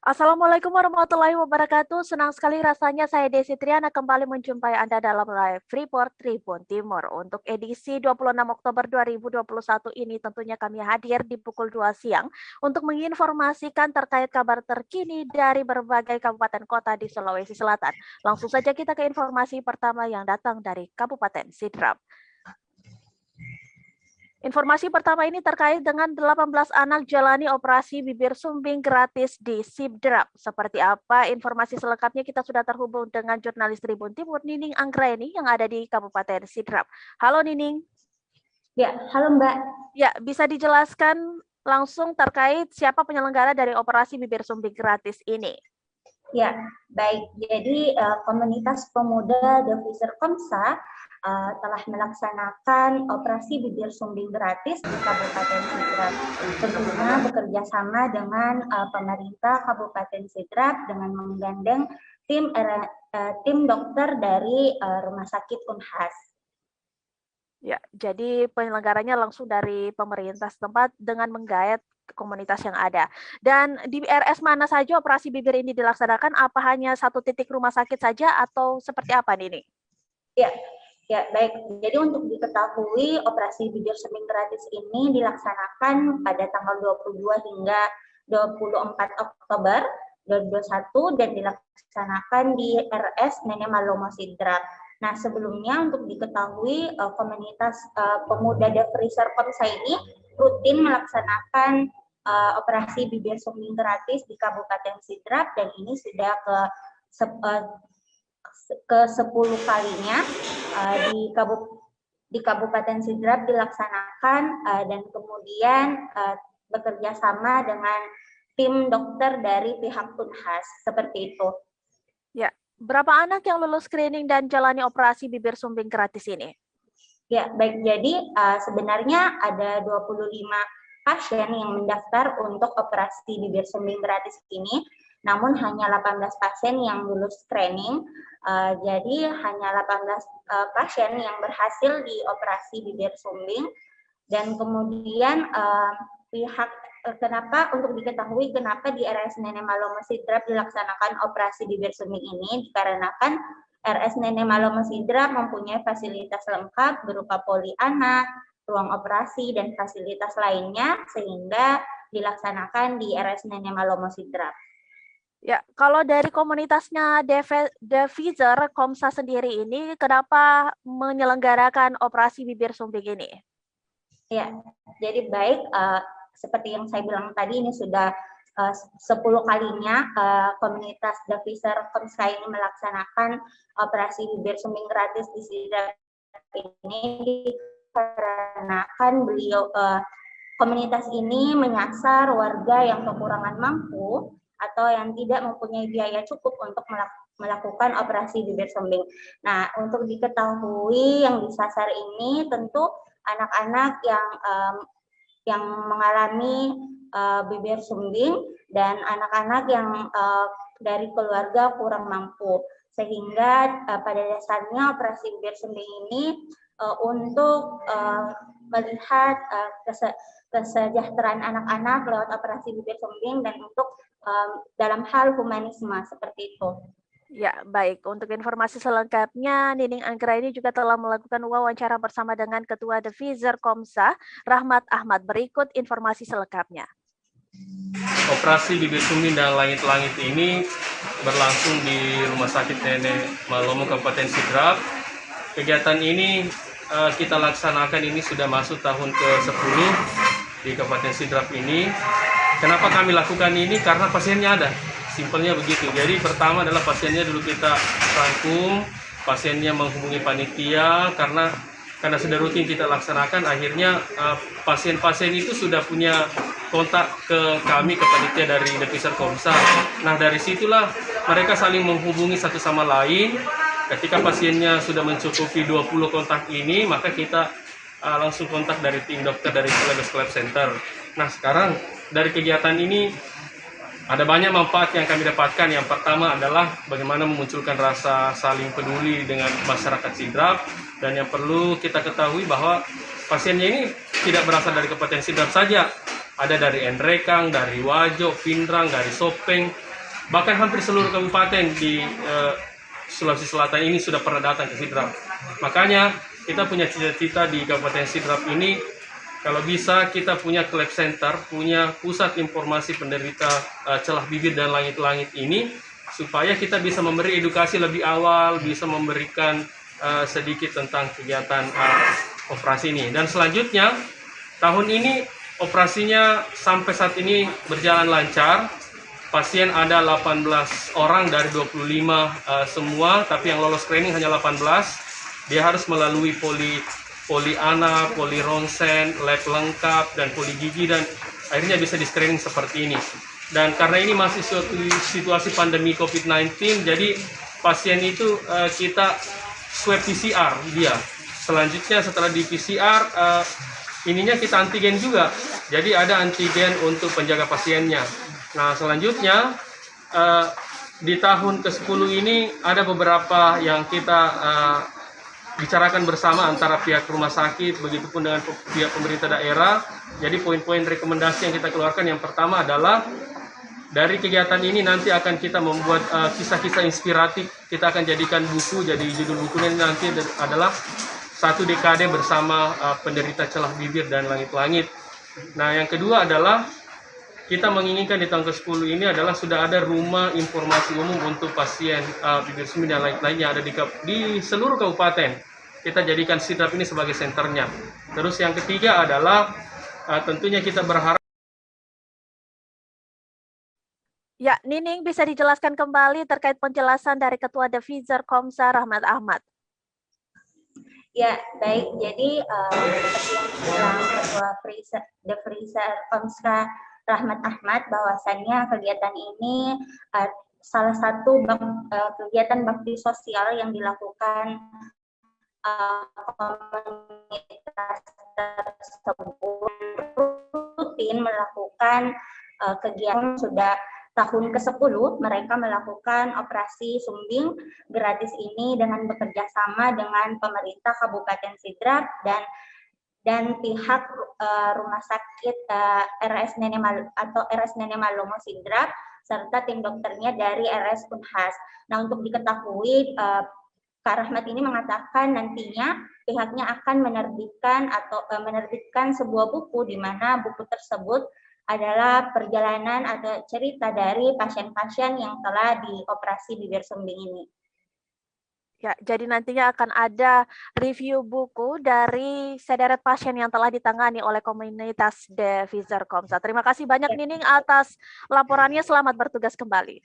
Assalamualaikum warahmatullahi wabarakatuh. Senang sekali rasanya saya Desi Triana kembali menjumpai Anda dalam live report Tribun Timur. Untuk edisi 26 Oktober 2021 ini tentunya kami hadir di pukul 2 siang untuk menginformasikan terkait kabar terkini dari berbagai kabupaten kota di Sulawesi Selatan. Langsung saja kita ke informasi pertama yang datang dari Kabupaten Sidrap. Informasi pertama ini terkait dengan 18 anak jalani operasi bibir sumbing gratis di Sidrap. Seperti apa informasi selengkapnya kita sudah terhubung dengan jurnalis Tribun Timur Nining Anggraeni yang ada di Kabupaten Sidrap. Halo Nining. Ya, halo Mbak. Ya, bisa dijelaskan langsung terkait siapa penyelenggara dari operasi bibir sumbing gratis ini? Ya, baik. Jadi komunitas pemuda Deviser Komsa telah melaksanakan operasi bibir sumbing gratis di Kabupaten Sidrap. Tentunya bekerja sama dengan pemerintah Kabupaten Sidrap dengan menggandeng tim dokter dari Rumah Sakit Unhas. Ya, jadi penyelenggaranya langsung dari pemerintah setempat dengan menggait komunitas yang ada. Dan di RS mana saja operasi bibir ini dilaksanakan? Apa hanya satu titik rumah sakit saja atau seperti apa nih? Ya, baik. Jadi untuk diketahui operasi bibir sumbing gratis ini dilaksanakan pada tanggal 22 hingga 24 Oktober 2021 dan dilaksanakan di RS Nenek Malomo Sidrap. Nah, sebelumnya untuk diketahui komunitas pemuda Deviser Komsa ini rutin melaksanakan operasi bibir sumbing gratis di Kabupaten Sidrap dan ini sudah ke 10 kalinya di Kabupaten Sidrap dilaksanakan dan kemudian bekerja sama dengan tim dokter dari pihak Unhas, seperti itu. Ya, berapa anak yang lulus screening dan jalani operasi bibir sumbing gratis ini? Ya, baik. Jadi sebenarnya ada 25 pasien yang mendaftar untuk operasi bibir sumbing gratis ini, namun hanya 18 pasien yang lulus screening. Jadi hanya 18 pasien yang berhasil di operasi bibir sumbing dan kemudian kenapa untuk diketahui kenapa di RS Nenek Malomo Sidrap dilaksanakan operasi bibir sumbing ini dikarenakan RS Nenek Malomo Sidrap mempunyai fasilitas lengkap berupa poli anak, ruang operasi dan fasilitas lainnya sehingga dilaksanakan di RS Nenek Malomo Sidrap. Ya, kalau dari komunitasnya Deviser Komsa sendiri ini, kenapa menyelenggarakan operasi bibir sumbing ini? Ya, jadi baik, seperti yang saya bilang tadi, ini sudah 10 kalinya komunitas Deviser Komsa ini melaksanakan operasi bibir sumbing gratis di Sidrap ini dikarenakan beliau komunitas ini menyasar warga yang kekurangan mampu atau yang tidak mempunyai biaya cukup untuk melakukan operasi bibir sumbing. Nah, untuk diketahui yang disasar ini tentu anak-anak yang mengalami bibir sumbing dan anak-anak yang dari keluarga kurang mampu. Sehingga pada dasarnya operasi bibir sumbing ini untuk melihat kesejahteraan anak-anak lewat operasi bibir sumbing dan untuk dalam hal humanisme seperti itu. Ya, baik. Untuk informasi selengkapnya, Nining Anggraeni juga telah melakukan wawancara bersama dengan Ketua Deviser Komsa, Rahmat Ahmad. Berikut informasi selengkapnya. Operasi bibir sumbing dan langit-langit ini berlangsung di Rumah Sakit Nenek Malomo Kabupaten Sidrap. Kegiatan ini kita laksanakan ini sudah masuk tahun ke-10 di Kabupaten Sidrap ini. Kenapa kami lakukan ini? Karena pasiennya ada. Simpelnya begitu. Jadi pertama adalah pasiennya dulu kita rangkum, pasiennya menghubungi panitia karena sudah rutin kita laksanakan. Akhirnya pasien-pasien itu sudah punya kontak ke kami, ke panitia dari Deviser Komsa. Nah, dari situlah mereka saling menghubungi satu sama lain. Ketika pasiennya sudah mencukupi 20 kontak ini, maka kita langsung kontak dari tim dokter dari Sulawesi Club Center. Nah, sekarang dari kegiatan ini ada banyak manfaat yang kami dapatkan. Yang pertama adalah bagaimana memunculkan rasa saling peduli dengan masyarakat Sidrap. Dan yang perlu kita ketahui bahwa pasiennya ini tidak berasal dari Kabupaten Sidrap saja. Ada dari Enrekang, dari Wajo, Pindrang, dari Sopeng. Bahkan hampir seluruh kabupaten di Sulawesi Selatan ini sudah pernah datang ke Sidrap. Makanya kita punya cita-cita di Kabupaten Sidrap ini, kalau bisa kita punya lab center, punya pusat informasi penderita celah bibir dan langit-langit ini, supaya kita bisa memberi edukasi lebih awal, bisa memberikan sedikit tentang kegiatan operasi ini. Dan selanjutnya, tahun ini operasinya sampai saat ini berjalan lancar. Pasien ada 18 orang dari 25 semua, tapi yang lolos screening hanya 18. Dia harus melalui poliana, polironsen, lab lengkap, dan poligigi, dan akhirnya bisa di screening seperti ini. Dan karena ini masih suatu situasi pandemi COVID-19, jadi pasien itu kita swab PCR dia. Selanjutnya setelah di PCR, ininya kita antigen juga. Jadi ada antigen untuk penjaga pasiennya. Nah, selanjutnya di tahun ke-10 ini ada beberapa yang kita bicarakan bersama antara pihak rumah sakit, begitupun dengan pihak pemerintah daerah. Jadi poin-poin rekomendasi yang kita keluarkan yang pertama adalah dari kegiatan ini nanti akan kita membuat kisah-kisah inspiratif. Kita akan jadikan buku, jadi judul bukunya nanti adalah 1 dekade bersama penderita celah bibir dan langit-langit. Nah, yang kedua adalah kita menginginkan di tahun ke-10 ini adalah sudah ada rumah informasi umum untuk pasien bibir sumbi dan lain-lainnya ada di seluruh kabupaten. Kita jadikan Sidrap ini sebagai senternya. Terus yang ketiga adalah tentunya kita berharap. Ya, Nining bisa dijelaskan kembali terkait penjelasan dari Ketua Devizer Komsa Rahmat Ahmad. Ya, baik. Jadi seperti yang dibilang Ketua Devizer Komsa Rahmat Ahmad, bahwasannya kegiatan ini salah satu kegiatan bakti sosial yang dilakukan komunitas tersebut, rutin melakukan kegiatan. Sudah tahun ke-10 mereka melakukan operasi sumbing gratis ini dengan bekerja sama dengan pemerintah Kabupaten Sidrap dan pihak rumah sakit RS Nenek Malomo Sidrap serta tim dokternya dari RS Unhas. Nah, untuk diketahui, Kak Rahmat ini mengatakan nantinya pihaknya akan menerbitkan sebuah buku, di mana buku tersebut adalah perjalanan atau cerita dari pasien-pasien yang telah dioperasi bibir sumbing ini. Ya, jadi nantinya akan ada review buku dari sederet pasien yang telah ditangani oleh komunitas Devizer Komsa. Terima kasih banyak Nining atas laporannya. Selamat bertugas kembali.